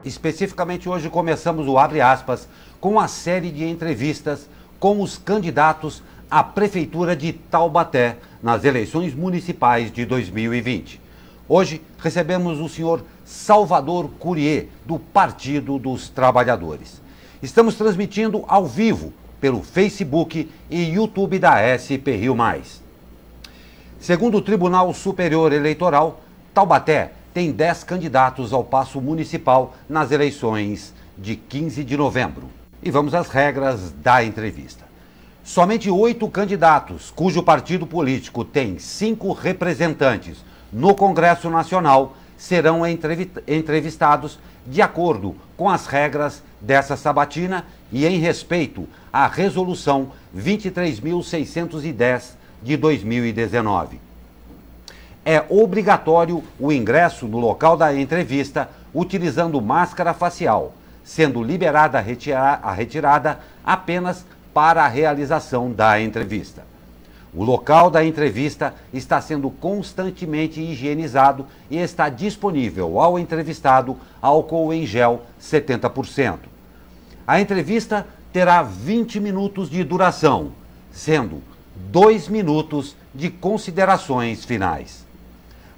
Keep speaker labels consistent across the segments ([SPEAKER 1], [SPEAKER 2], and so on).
[SPEAKER 1] Especificamente hoje começamos o Abre Aspas com a série de entrevistas com os candidatos à Prefeitura de Taubaté nas eleições municipais de 2020. Hoje recebemos o senhor Salvador Courier, do Partido dos Trabalhadores. Estamos transmitindo ao vivo pelo Facebook e YouTube da SP Rio Mais. Segundo o Tribunal Superior Eleitoral, Taubaté tem 10 candidatos ao Paço Municipal nas eleições de 15 de novembro. E vamos às regras da entrevista. Somente 8 candidatos, cujo partido político tem 5 representantes no Congresso Nacional, serão entrevistados de acordo com as regras dessa sabatina e em respeito à Resolução 23.610 de 2019. É obrigatório o ingresso no local da entrevista utilizando máscara facial, sendo liberada a retirada apenas para a realização da entrevista. O local da entrevista está sendo constantemente higienizado e está disponível ao entrevistado álcool em gel 70%. A entrevista terá 20 minutos de duração, sendo 2 minutos de considerações finais.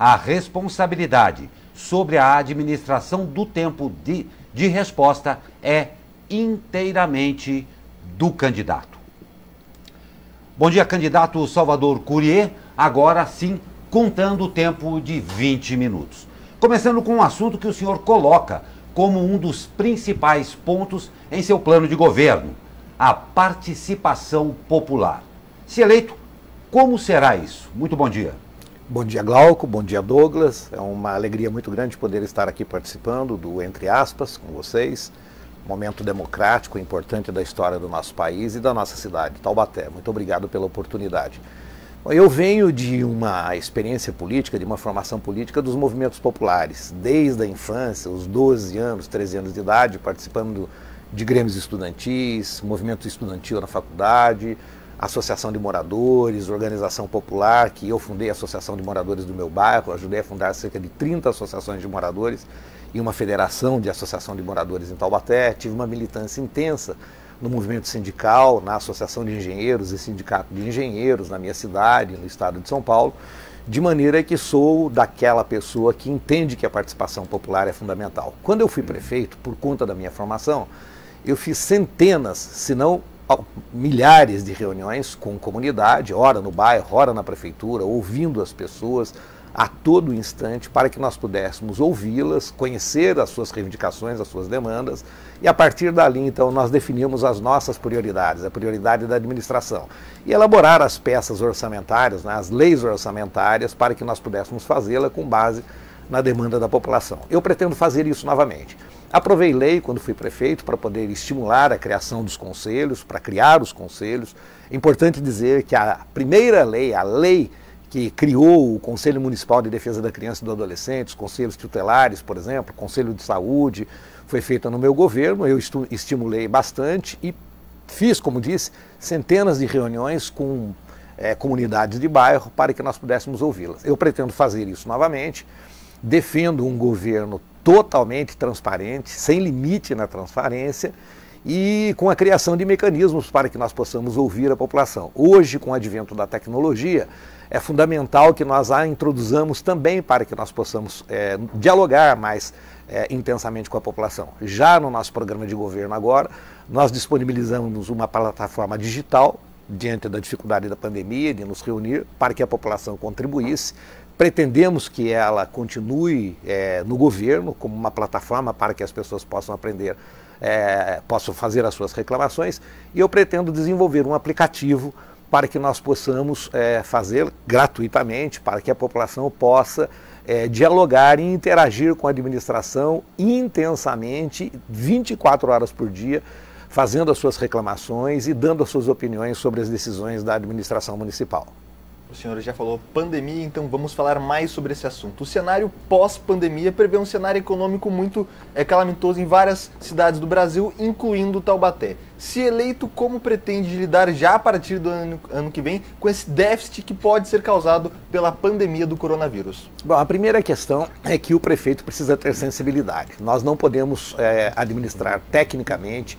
[SPEAKER 1] A responsabilidade sobre a administração do tempo de resposta é inteiramente do candidato. Bom dia, candidato Salvador Courier. Agora sim, contando o tempo de 20 minutos. Começando com um assunto que o senhor coloca como um dos principais pontos em seu plano de governo: a participação popular. Se eleito, como será isso? Muito bom dia.
[SPEAKER 2] Bom dia, Glauco. Bom dia, Douglas. É uma alegria muito grande poder estar aqui participando do Entre Aspas com vocês. Momento democrático importante da história do nosso país e da nossa cidade, Taubaté. Muito obrigado pela oportunidade. Bom, eu venho de uma experiência política, de uma formação política dos movimentos populares. Desde a infância, os 12 anos, 13 anos de idade, participando de grêmios estudantis, movimento estudantil na faculdade, associação de moradores, organização popular, que eu fundei a associação de moradores do meu bairro, ajudei a fundar cerca de 30 associações de moradores e uma federação de associação de moradores em Taubaté. Tive uma militância intensa no movimento sindical, na associação de engenheiros e sindicato de engenheiros na minha cidade, no estado de São Paulo, de maneira que sou daquela pessoa que entende que a participação popular é fundamental. Quando eu fui prefeito, por conta da minha formação, eu fiz centenas, se não milhares de reuniões com comunidade, ora no bairro, ora na prefeitura, ouvindo as pessoas a todo instante para que nós pudéssemos ouvi-las, conhecer as suas reivindicações, as suas demandas, e a partir dali então nós definimos as nossas prioridades, a prioridade da administração, e elaborar as peças orçamentárias, né, as leis orçamentárias, para que nós pudéssemos fazê-la com base na demanda da população. Eu pretendo fazer isso novamente. Aprovei lei quando fui prefeito para poder estimular a criação dos conselhos, para criar os conselhos. É importante dizer que a primeira lei, a lei que criou o Conselho Municipal de Defesa da Criança e do Adolescente, os conselhos tutelares, por exemplo, o Conselho de Saúde, foi feita no meu governo. Eu estimulei bastante e fiz, como disse, centenas de reuniões com comunidades de bairro para que nós pudéssemos ouvi-las. Eu pretendo fazer isso novamente. Defendo um governo totalmente transparente, sem limite na transparência e com a criação de mecanismos para que nós possamos ouvir a população. Hoje, com o advento da tecnologia, é fundamental que nós a introduzamos também para que nós possamos dialogar mais intensamente com a população. Já no nosso programa de governo agora, nós disponibilizamos uma plataforma digital diante da dificuldade da pandemia, de nos reunir para que a população contribuísse. Pretendemos que ela continue no governo como uma plataforma para que as pessoas possam aprender, possam fazer as suas reclamações, e eu pretendo desenvolver um aplicativo para que nós possamos fazer gratuitamente, para que a população possa dialogar e interagir com a administração intensamente, 24 horas por dia, fazendo as suas reclamações e dando as suas opiniões sobre as decisões da administração municipal.
[SPEAKER 3] O senhor já falou pandemia, então vamos falar mais sobre esse assunto. O cenário pós-pandemia prevê um cenário econômico muito calamitoso em várias cidades do Brasil, incluindo Taubaté. Se eleito, como pretende lidar já a partir do ano que vem com esse déficit que pode ser causado pela pandemia do coronavírus?
[SPEAKER 2] Bom, a primeira questão é que o prefeito precisa ter sensibilidade. Nós não podemos administrar tecnicamente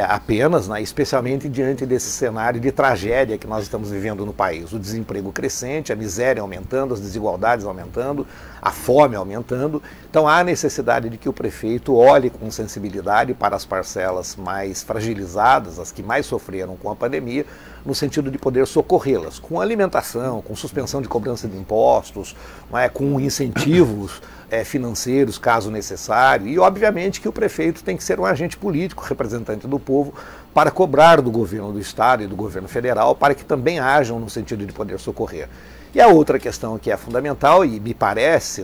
[SPEAKER 2] apenas, né, especialmente diante desse cenário de tragédia que nós estamos vivendo no país. O desemprego crescente, a miséria aumentando, as desigualdades aumentando, a fome aumentando. Então há necessidade de que o prefeito olhe com sensibilidade para as parcelas mais fragilizadas, as que mais sofreram com a pandemia, no sentido de poder socorrê-las, com alimentação, com suspensão de cobrança de impostos, com incentivos financeiros, caso necessário, e obviamente que o prefeito tem que ser um agente político, representante do povo, para cobrar do governo do estado e do governo federal, para que também hajam no sentido de poder socorrer. E a outra questão que é fundamental, e me parece,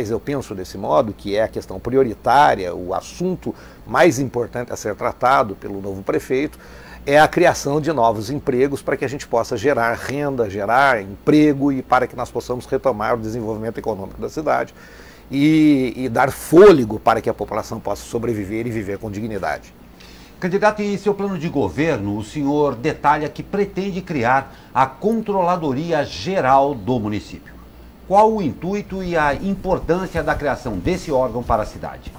[SPEAKER 2] eu penso desse modo, que é a questão prioritária, o assunto mais importante a ser tratado pelo novo prefeito, é a criação de novos empregos para que a gente possa gerar renda, gerar emprego e para que nós possamos retomar o desenvolvimento econômico da cidade e dar fôlego para que a população possa sobreviver e viver com dignidade.
[SPEAKER 1] Candidato, em seu plano de governo, o senhor detalha que pretende criar a Controladoria Geral do município. Qual o intuito e a importância da criação desse órgão para a cidade?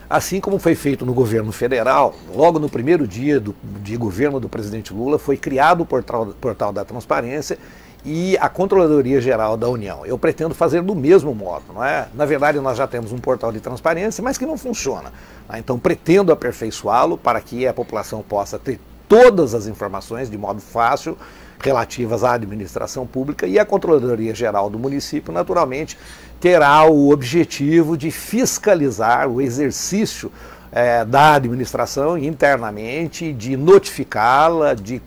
[SPEAKER 2] Assim como foi feito no governo federal, logo no primeiro dia de governo do presidente Lula, foi criado o portal da transparência e a Controladoria Geral da União. Eu pretendo fazer do mesmo modo, não é? Na verdade, nós já temos um portal de transparência, mas que não funciona. Então, pretendo aperfeiçoá-lo para que a população possa ter todas as informações de modo fácil relativas à administração pública, e a Controladoria Geral do município, naturalmente, terá o objetivo de fiscalizar o exercício da administração internamente, de notificá-la, de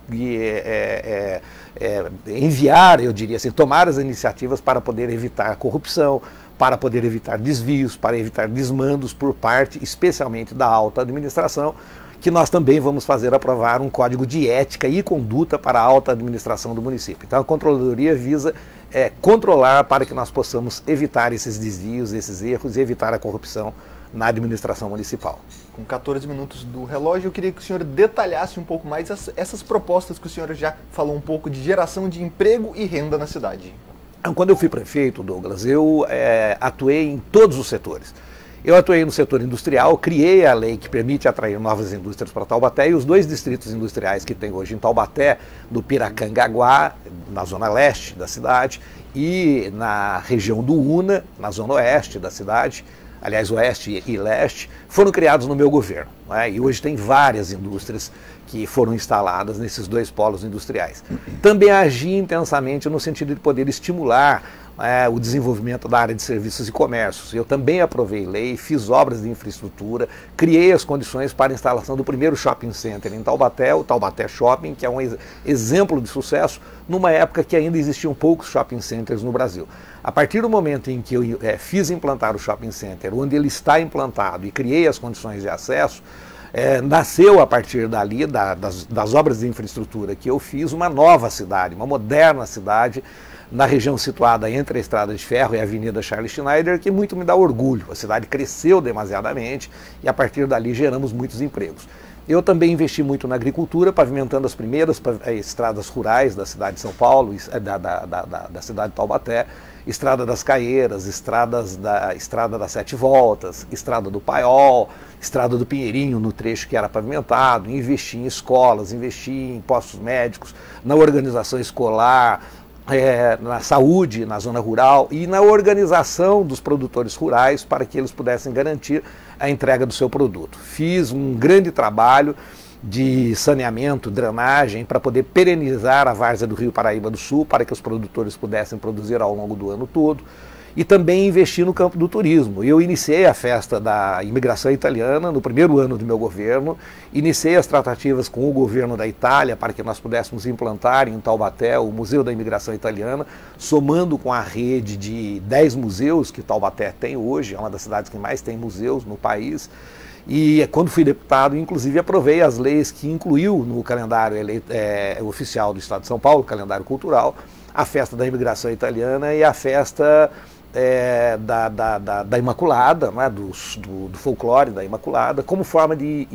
[SPEAKER 2] enviar, eu diria assim, tomar as iniciativas para poder evitar corrupção, para poder evitar desvios, para evitar desmandos por parte, especialmente da alta administração, que nós também vamos fazer aprovar um código de ética e conduta para a alta administração do município. Então a Controladoria visa controlar para que nós possamos evitar esses desvios, esses erros e evitar a corrupção na administração municipal.
[SPEAKER 3] Com 14 minutos do relógio, eu queria que o senhor detalhasse um pouco mais essas propostas que o senhor já falou um pouco de geração de emprego e renda na cidade.
[SPEAKER 2] Quando eu fui prefeito, Douglas, eu atuei em todos os setores. Eu atuei no setor industrial, criei a lei que permite atrair novas indústrias para Taubaté, e os 2 distritos industriais que tem hoje em Taubaté, do Piracangaguá, na zona leste da cidade, e na região do Una, na zona oeste da cidade, aliás, oeste e leste, foram criados no meu governo. E hoje tem várias indústrias que foram instaladas nesses 2 polos industriais. Também agi intensamente no sentido de poder estimular o desenvolvimento da área de serviços e comércios. Eu também aprovei lei, fiz obras de infraestrutura, criei as condições para a instalação do primeiro shopping center em Taubaté, o Taubaté Shopping, que é um exemplo de sucesso numa época que ainda existiam poucos shopping centers no Brasil. A partir do momento em que eu fiz implantar o shopping center, onde ele está implantado, e criei as condições de acesso, nasceu a partir dali, das obras de infraestrutura que eu fiz, uma nova cidade, uma moderna cidade, na região situada entre a Estrada de Ferro e a Avenida Charles Schneider, que muito me dá orgulho. A cidade cresceu demasiadamente e a partir dali geramos muitos empregos. Eu também investi muito na agricultura, pavimentando as primeiras estradas rurais da cidade de São Paulo, da cidade de Taubaté, Estrada das Caieiras, Estrada das 7 Voltas, Estrada do Paiol, Estrada do Pinheirinho, no trecho que era pavimentado. Investi em escolas, investi em postos médicos, na organização escolar, na saúde, na zona rural e na organização dos produtores rurais para que eles pudessem garantir a entrega do seu produto. Fiz um grande trabalho de saneamento, drenagem, para poder perenizar a várzea do Rio Paraíba do Sul, para que os produtores pudessem produzir ao longo do ano todo. E também investi no campo do turismo. Eu iniciei a festa da imigração italiana no primeiro ano do meu governo, iniciei as tratativas com o governo da Itália para que nós pudéssemos implantar em Taubaté o Museu da Imigração Italiana, somando com a rede de 10 museus que Taubaté tem hoje, é uma das cidades que mais tem museus no país. E quando fui deputado, inclusive, aprovei as leis que incluiu no calendário oficial do Estado de São Paulo, calendário cultural, a festa da imigração italiana e a festa da Imaculada, né, do folclore da Imaculada, como forma de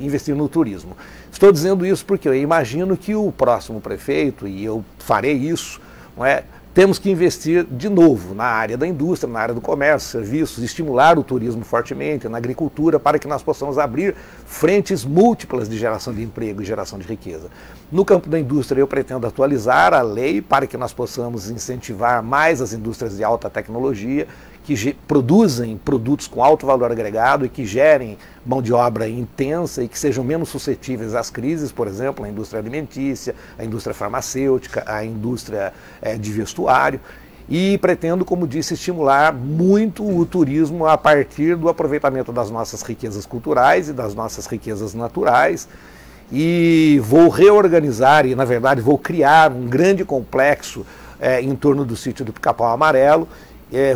[SPEAKER 2] investir no turismo. Estou dizendo isso porque eu imagino que o próximo prefeito, e eu farei isso, não é, temos que investir de novo na área da indústria, na área do comércio, serviços, estimular o turismo fortemente, na agricultura, para que nós possamos abrir frentes múltiplas de geração de emprego e geração de riqueza. No campo da indústria, eu pretendo atualizar a lei para que nós possamos incentivar mais as indústrias de alta tecnologia, que produzem produtos com alto valor agregado e que gerem mão de obra intensa e que sejam menos suscetíveis às crises, por exemplo, a indústria alimentícia, a indústria farmacêutica, a indústria de vestuário. E pretendo, como disse, estimular muito o turismo a partir do aproveitamento das nossas riquezas culturais e das nossas riquezas naturais. E vou reorganizar e, na verdade, vou criar um grande complexo em torno do sítio do Pica-Pau Amarelo.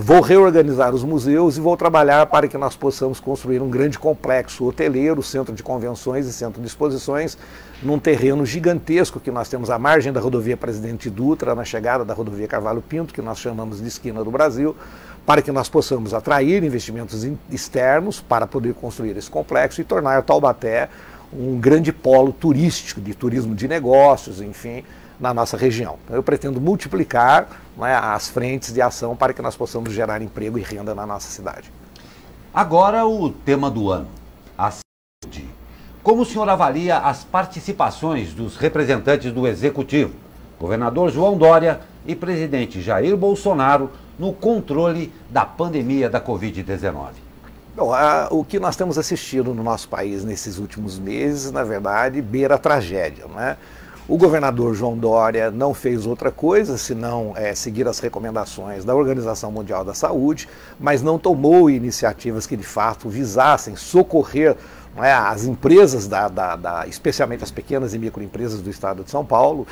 [SPEAKER 2] Vou reorganizar os museus e vou trabalhar para que nós possamos construir um grande complexo hoteleiro, centro de convenções e centro de exposições, num terreno gigantesco que nós temos à margem da rodovia Presidente Dutra, na chegada da rodovia Carvalho Pinto, que nós chamamos de esquina do Brasil, para que nós possamos atrair investimentos externos para poder construir esse complexo e tornar Taubaté um grande polo turístico, de turismo de negócios, enfim, na nossa região. Então, eu pretendo multiplicar, né, as frentes de ação para que nós possamos gerar emprego e renda na nossa cidade.
[SPEAKER 1] Agora o tema do ano, a saúde. Como o senhor avalia as participações dos representantes do Executivo, governador João Dória e presidente Jair Bolsonaro, no controle da pandemia da Covid-19?
[SPEAKER 2] Bom, o que nós temos assistido no nosso país nesses últimos meses, na verdade, beira a tragédia, né? O governador João Dória não fez outra coisa senão seguir as recomendações da Organização Mundial da Saúde, mas não tomou iniciativas que de fato visassem socorrer, né, as empresas, especialmente as pequenas e microempresas do estado de São Paulo,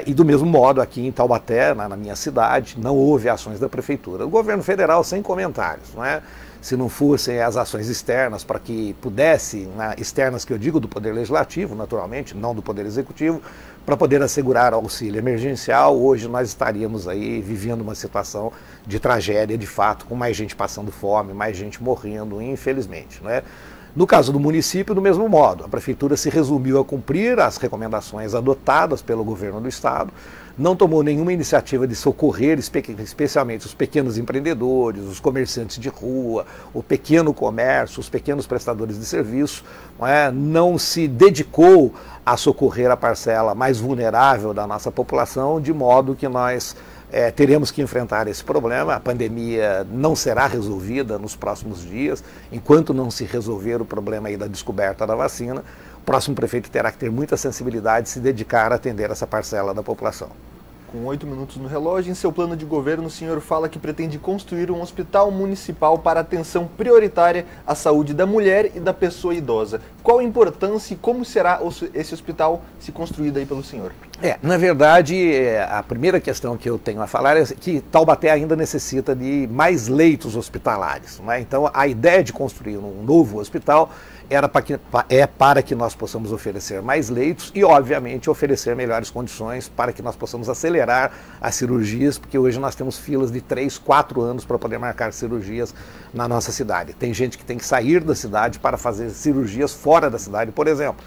[SPEAKER 2] e do mesmo modo aqui em Taubaté, na minha cidade, não houve ações da prefeitura. O governo federal sem comentários, não é? Se não fossem as ações externas para que pudesse, né, externas que eu digo do Poder Legislativo, naturalmente, não do Poder Executivo, para poder assegurar auxílio emergencial, hoje nós estaríamos aí vivendo uma situação de tragédia, de fato, com mais gente passando fome, mais gente morrendo, infelizmente, né? No caso do município, do mesmo modo, a prefeitura se resumiu a cumprir as recomendações adotadas pelo governo do estado, não tomou nenhuma iniciativa de socorrer, especialmente os pequenos empreendedores, os comerciantes de rua, o pequeno comércio, os pequenos prestadores de serviço, não se dedicou a socorrer a parcela mais vulnerável da nossa população, de modo que nós teremos que enfrentar esse problema. A pandemia não será resolvida nos próximos dias, enquanto não se resolver o problema aí da descoberta da vacina. O próximo prefeito terá que ter muita sensibilidade e se dedicar a atender essa parcela da população.
[SPEAKER 3] Com 8 minutos no relógio, em seu plano de governo, o senhor fala que pretende construir um hospital municipal para atenção prioritária à saúde da mulher e da pessoa idosa. Qual a importância e como será esse hospital se construído aí pelo senhor?
[SPEAKER 2] Na verdade, a primeira questão que eu tenho a falar é que Taubaté ainda necessita de mais leitos hospitalares, né? Então, a ideia de construir um novo hospital para que nós possamos oferecer mais leitos e, obviamente, oferecer melhores condições para que nós possamos acelerar as cirurgias, porque hoje nós temos filas de 3, 4 anos para poder marcar cirurgias na nossa cidade. Tem gente que tem que sair da cidade para fazer cirurgias fora da cidade, por exemplo.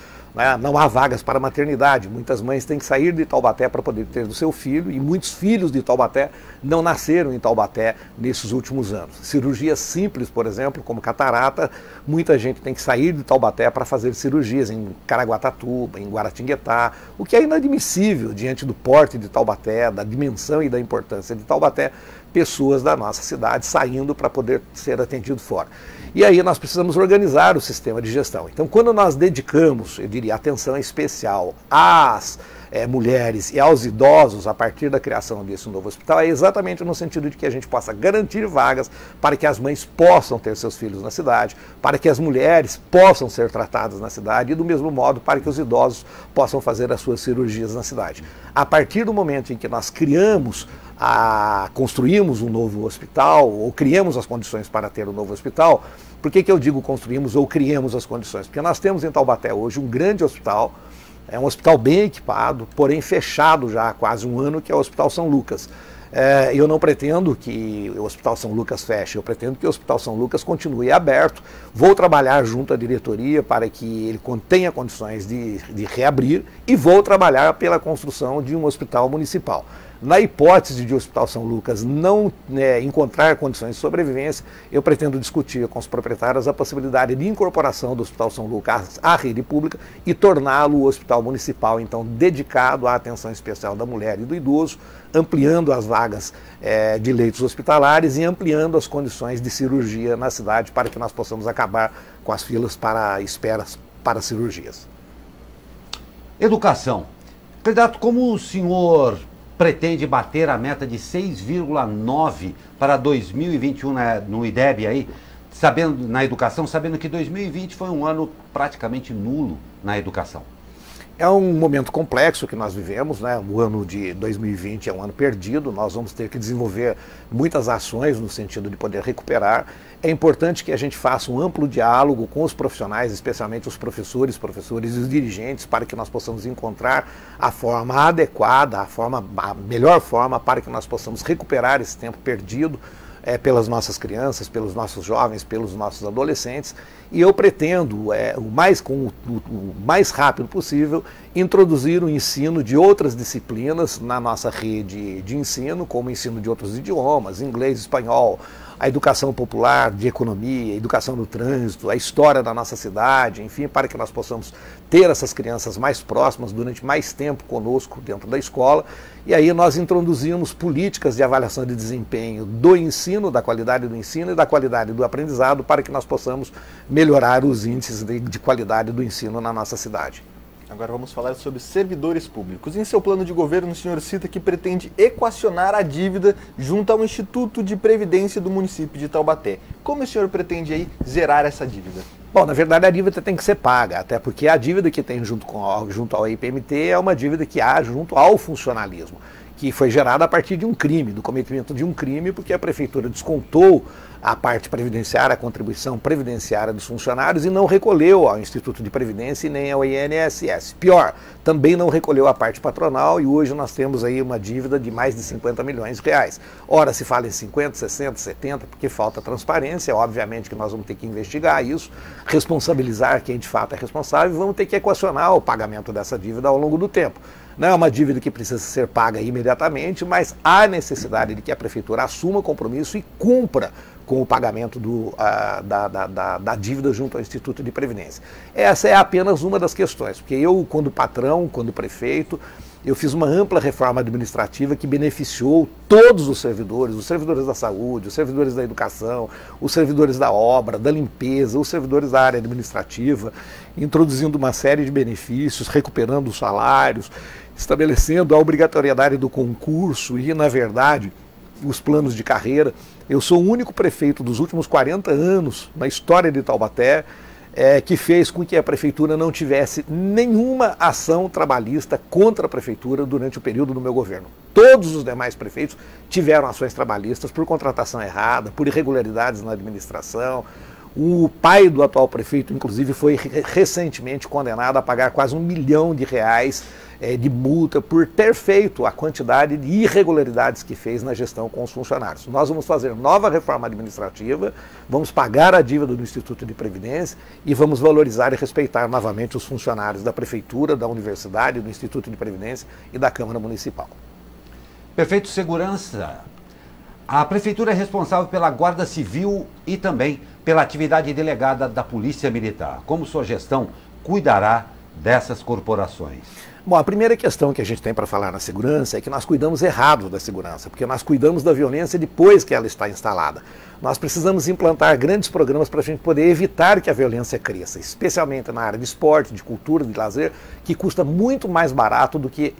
[SPEAKER 2] Não há vagas para maternidade, muitas mães têm que sair de Taubaté para poder ter do seu filho, e muitos filhos de Taubaté não nasceram em Taubaté nesses últimos anos. Cirurgias simples, por exemplo, como catarata, muita gente tem que sair de Taubaté para fazer cirurgias em Caraguatatuba, em Guaratinguetá, o que é inadmissível diante do porte de Taubaté, da dimensão e da importância de Taubaté, pessoas da nossa cidade saindo para poder ser atendido fora. E aí nós precisamos organizar o sistema de gestão. Então, quando nós dedicamos, eu diria, atenção especial às mulheres e aos idosos a partir da criação desse novo hospital é exatamente no sentido de que a gente possa garantir vagas para que as mães possam ter seus filhos na cidade, para que as mulheres possam ser tratadas na cidade e do mesmo modo para que os idosos possam fazer as suas cirurgias na cidade. A partir do momento em que nós construímos um novo hospital ou criamos as condições para ter um novo hospital, por que eu digo construímos ou criamos as condições? Porque nós temos em Taubaté hoje um grande hospital, é um hospital bem equipado, porém fechado já há quase um ano, que é o Hospital São Lucas. Eu não pretendo que o Hospital São Lucas feche, eu pretendo que o Hospital São Lucas continue aberto. Vou trabalhar junto à diretoria para que ele tenha condições de reabrir e vou trabalhar pela construção de um hospital municipal. Na hipótese de o Hospital São Lucas não encontrar condições de sobrevivência, eu pretendo discutir com os proprietários a possibilidade de incorporação do Hospital São Lucas à rede pública e torná-lo o hospital municipal, então dedicado à atenção especial da mulher e do idoso, ampliando as vagas de leitos hospitalares e ampliando as condições de cirurgia na cidade para que nós possamos acabar com as filas para esperas para cirurgias.
[SPEAKER 1] Educação. Candidato, como o senhor pretende bater a meta de 6,9 para 2021 no IDEB aí, na educação, sabendo que 2020 foi um ano praticamente nulo na educação?
[SPEAKER 2] É um momento complexo que nós vivemos, né? O ano de 2020 é um ano perdido, nós vamos ter que desenvolver muitas ações no sentido de poder recuperar. É importante que a gente faça um amplo diálogo com os profissionais, especialmente os professores e os dirigentes, para que nós possamos encontrar a forma adequada, a melhor forma para que nós possamos recuperar esse tempo perdido pelas nossas crianças, pelos nossos jovens, pelos nossos adolescentes. E eu pretendo, o mais rápido possível, introduzir o ensino de outras disciplinas na nossa rede de ensino, como o ensino de outros idiomas, inglês, espanhol, a educação popular de economia, a educação do trânsito, a história da nossa cidade, enfim, para que nós possamos ter essas crianças mais próximas durante mais tempo conosco dentro da escola. E aí nós introduzimos políticas de avaliação de desempenho do ensino, da qualidade do ensino e da qualidade do aprendizado, para que nós possamos melhorar os índices de qualidade do ensino na nossa cidade.
[SPEAKER 3] Agora vamos falar sobre servidores públicos. Em seu plano de governo, o senhor cita que pretende equacionar a dívida junto ao Instituto de Previdência do município de Taubaté. Como o senhor pretende aí zerar essa dívida?
[SPEAKER 2] Bom, na verdade a dívida tem que ser paga, até porque a dívida que tem junto ao IPMT é uma dívida que há junto ao funcionalismo, que foi gerada a partir de um crime, do cometimento de um crime, porque a prefeitura descontou a parte previdenciária, a contribuição previdenciária dos funcionários e não recolheu ao Instituto de Previdência e nem ao INSS. Pior, também não recolheu a parte patronal e hoje nós temos aí uma dívida de mais de 50 milhões de reais. Ora se fala em 50, 60, 70, porque falta transparência, obviamente que nós vamos ter que investigar isso, responsabilizar quem de fato é responsável e vamos ter que equacionar o pagamento dessa dívida ao longo do tempo. Não é uma dívida que precisa ser paga imediatamente, mas há necessidade de que a prefeitura assuma compromisso e cumpra com o pagamento da dívida junto ao Instituto de Previdência. Essa é apenas uma das questões, porque eu, quando patrão, quando prefeito, eu fiz uma ampla reforma administrativa que beneficiou todos os servidores da saúde, os servidores da educação, os servidores da obra, da limpeza, os servidores da área administrativa, introduzindo uma série de benefícios, recuperando os salários, estabelecendo a obrigatoriedade do concurso e, na verdade, os planos de carreira. Eu sou o único prefeito dos últimos 40 anos na história de Taubaté que fez com que a prefeitura não tivesse nenhuma ação trabalhista contra a prefeitura durante o período do meu governo. Todos os demais prefeitos tiveram ações trabalhistas por contratação errada, por irregularidades na administração. O pai do atual prefeito, inclusive, foi recentemente condenado a pagar quase R$1 milhão de multa por ter feito a quantidade de irregularidades que fez na gestão com os funcionários. Nós vamos fazer nova reforma administrativa, vamos pagar a dívida do Instituto de Previdência e vamos valorizar e respeitar novamente os funcionários da Prefeitura, da Universidade, do Instituto de Previdência e da Câmara Municipal.
[SPEAKER 1] Prefeito, segurança. A Prefeitura é responsável pela Guarda Civil e também pela atividade delegada da Polícia Militar. Como sua gestão cuidará dessas corporações?
[SPEAKER 2] Bom, a primeira questão que a gente tem para falar na segurança é que nós cuidamos errado da segurança, porque nós cuidamos da violência depois que ela está instalada. Nós precisamos implantar grandes programas para a gente poder evitar que a violência cresça, especialmente na área de esporte, de cultura, de lazer, que custa muito mais barato do que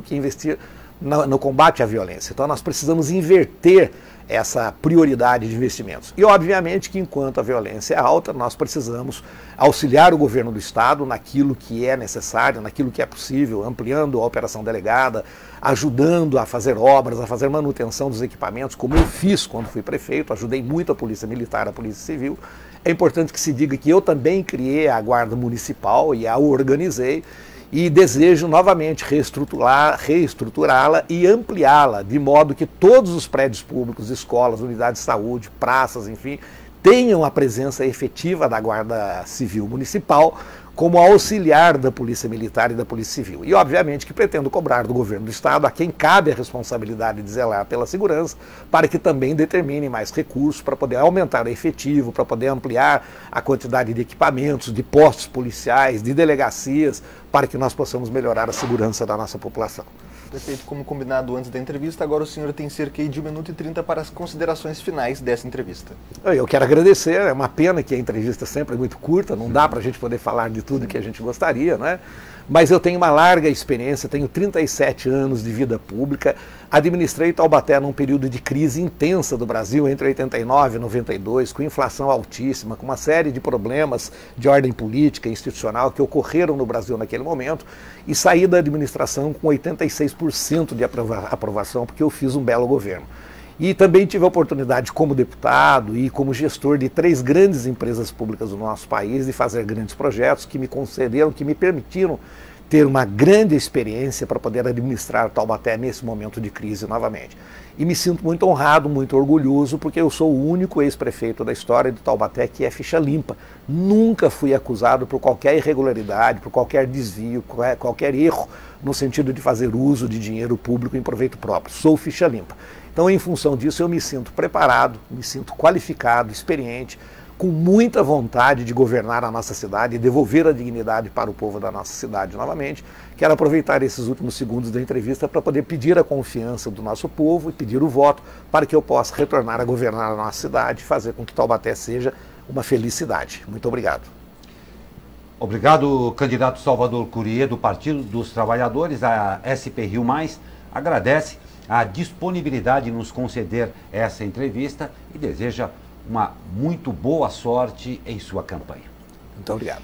[SPEAKER 2] investir no combate à violência. Então nós precisamos inverter essa prioridade de investimentos. E obviamente que enquanto a violência é alta, nós precisamos auxiliar o governo do estado naquilo que é necessário, naquilo que é possível, ampliando a operação delegada, ajudando a fazer obras, a fazer manutenção dos equipamentos, como eu fiz quando fui prefeito, ajudei muito a Polícia Militar, a Polícia Civil. É importante que se diga que eu também criei a Guarda Municipal e a organizei, e desejo novamente reestruturá-la e ampliá-la, de modo que todos os prédios públicos, escolas, unidades de saúde, praças, enfim, tenham a presença efetiva da Guarda Civil Municipal como auxiliar da Polícia Militar e da Polícia Civil. E, obviamente, que pretendo cobrar do governo do Estado, a quem cabe a responsabilidade de zelar pela segurança, para que também determine mais recursos para poder aumentar o efetivo, para poder ampliar a quantidade de equipamentos, de postos policiais, de delegacias, para que nós possamos melhorar a segurança da nossa população.
[SPEAKER 3] Prefeito, como combinado antes da entrevista, agora o senhor tem cerca de 1 minuto e 30 para as considerações finais dessa entrevista.
[SPEAKER 2] Eu quero agradecer, é uma pena que a entrevista sempre é muito curta, não dá para a gente poder falar de tudo que a gente gostaria, né? Mas eu tenho uma larga experiência, tenho 37 anos de vida pública, administrei Taubaté num período de crise intensa do Brasil, entre 89 e 92, com inflação altíssima, com uma série de problemas de ordem política e institucional que ocorreram no Brasil naquele momento, e saí da administração com 86% de aprovação, porque eu fiz um belo governo. E também tive a oportunidade, como deputado e como gestor de 3 grandes empresas públicas do nosso país, de fazer grandes projetos que me concederam, que me permitiram ter uma grande experiência para poder administrar Taubaté nesse momento de crise novamente. E me sinto muito honrado, muito orgulhoso, porque eu sou o único ex-prefeito da história de Taubaté que é ficha limpa. Nunca fui acusado por qualquer irregularidade, por qualquer desvio, qualquer erro, no sentido de fazer uso de dinheiro público em proveito próprio. Sou ficha limpa. Então, em função disso, eu me sinto preparado, me sinto qualificado, experiente, com muita vontade de governar a nossa cidade e devolver a dignidade para o povo da nossa cidade novamente. Quero aproveitar esses últimos segundos da entrevista para poder pedir a confiança do nosso povo e pedir o voto para que eu possa retornar a governar a nossa cidade e fazer com que Taubaté seja uma feliz cidade. Muito obrigado.
[SPEAKER 1] Obrigado, candidato Salvador Courier, do Partido dos Trabalhadores. A SP Rio Mais agradece a disponibilidade de nos conceder essa entrevista e deseja uma muito boa sorte em sua campanha.
[SPEAKER 2] Muito obrigado.